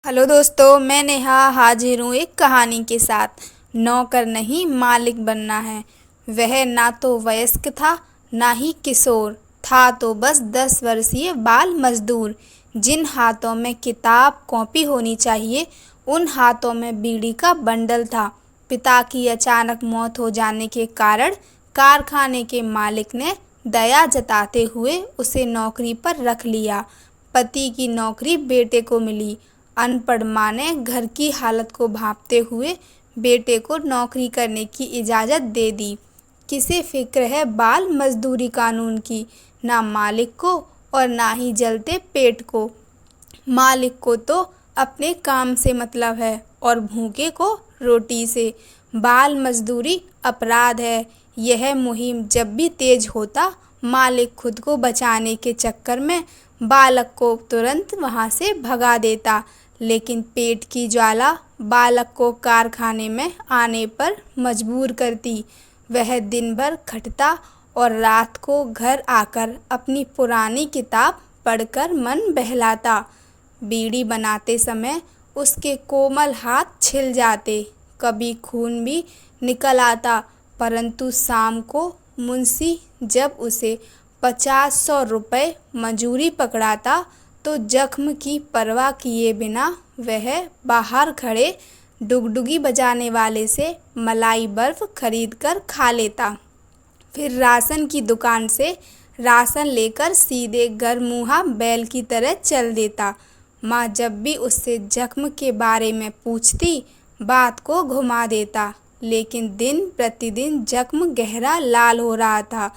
Hello दोस्तों, मैं नेहा हाजिर हूँ एक कहानी के साथ। नौकर नहीं मालिक बनना है। वह ना तो वयस्क था ना ही किशोर था, तो बस 10 वर्षीय बाल मजदूर। जिन हाथों में किताब कॉपी होनी चाहिए उन हाथों में बीड़ी का बंडल था। पिता की अचानक मौत हो जाने के कारण कारखाने के मालिक ने दया जताते हुए उसे नौकरी पर रख लिया। पति की नौकरी बेटे को मिली। अनपढ़ माँ ने घर की हालत को भांपते हुए बेटे को नौकरी करने की इजाज़त दे दी। किसे फिक्र है बाल मजदूरी कानून की, ना मालिक को और ना ही जलते पेट को। मालिक को तो अपने काम से मतलब है और भूखे को रोटी से। बाल मजदूरी अपराध है। यह मुहिम जब भी तेज होता, मालिक खुद को बचाने के चक्कर में बालक को तुरंत वहाँ से भगा देता, लेकिन पेट की ज्वाला बालक को कारखाने में आने पर मजबूर करती। वह दिन भर खटता और रात को घर आकर अपनी पुरानी किताब पढ़कर मन बहलाता। बीड़ी बनाते समय उसके कोमल हाथ छिल जाते, कभी खून भी निकल आता, परंतु शाम को मुंशी जब उसे 50-100 रुपये मजूरी पकड़ाता तो जख्म की परवाह किए बिना वह बाहर खड़े डुगडुगी बजाने वाले से मलाई बर्फ खरीद कर खा लेता। फिर राशन की दुकान से राशन लेकर सीधे घर मुँहा बैल की तरह चल देता। माँ जब भी उससे जख्म के बारे में पूछती, बात को घुमा देता, लेकिन दिन प्रतिदिन जख्म गहरा लाल हो रहा था।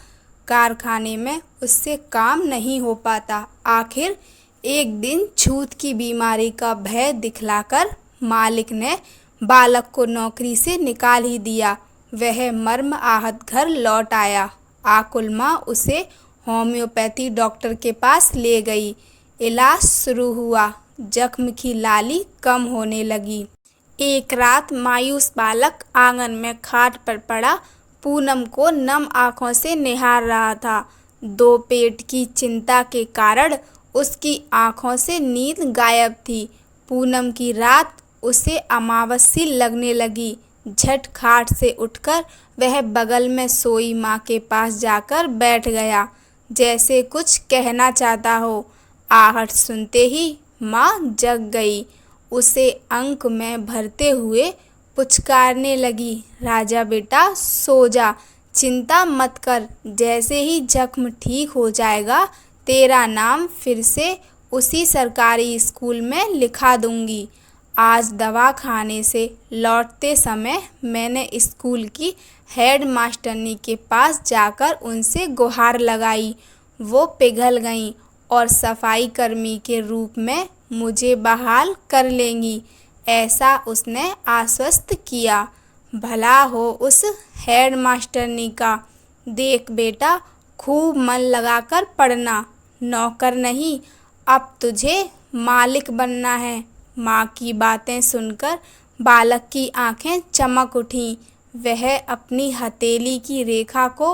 कारखाने में उससे काम नहीं हो पाता। आखिर एक दिन छूत की बीमारी का भय दिखलाकर मालिक ने बालक को नौकरी से निकाल ही दिया। वह मर्म आहत घर लौट आया। आकुल माँ उसे होम्योपैथी डॉक्टर के पास ले गई। इलाज शुरू हुआ। जख्म की लाली कम होने लगी। एक रात मायूस बालक आंगन में खाट पर पड़ा पूनम को नम आंखों से निहार रहा था। दो पेट की चिंता के कारण उसकी आंखों से नींद गायब थी। पूनम की रात उसे अमावस्या लगने लगी। झट खाट से उठकर वह बगल में सोई माँ के पास जाकर बैठ गया, जैसे कुछ कहना चाहता हो। आहट सुनते ही माँ जग गई। उसे अंक में भरते हुए पुचकारने लगी, राजा बेटा सो जा, चिंता मत कर। जैसे ही जख्म ठीक हो जाएगा तेरा नाम फिर से उसी सरकारी स्कूल में लिखा दूंगी। आज दवाखाने से लौटते समय मैंने स्कूल की हेड मास्टरनी के पास जाकर उनसे गुहार लगाई। वो पिघल गईं और सफाई कर्मी के रूप में मुझे बहाल कर लेंगी, ऐसा उसने आश्वस्त किया। भला हो उस हेड मास्टरनी का। देख बेटा, खूब मन लगाकर पढ़ना। नौकर नहीं, अब तुझे मालिक बनना है। माँ की बातें सुनकर बालक की आंखें चमक उठीं। वह अपनी हथेली की रेखा को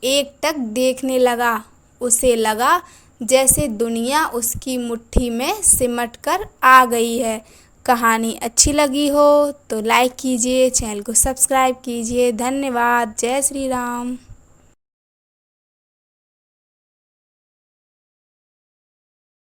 एकटक देखने लगा। उसे लगा जैसे दुनिया उसकी मुट्ठी में सिमट कर आ गई है। कहानी अच्छी लगी हो तो लाइक कीजिए, चैनल को सब्सक्राइब कीजिए। धन्यवाद। जय श्री राम।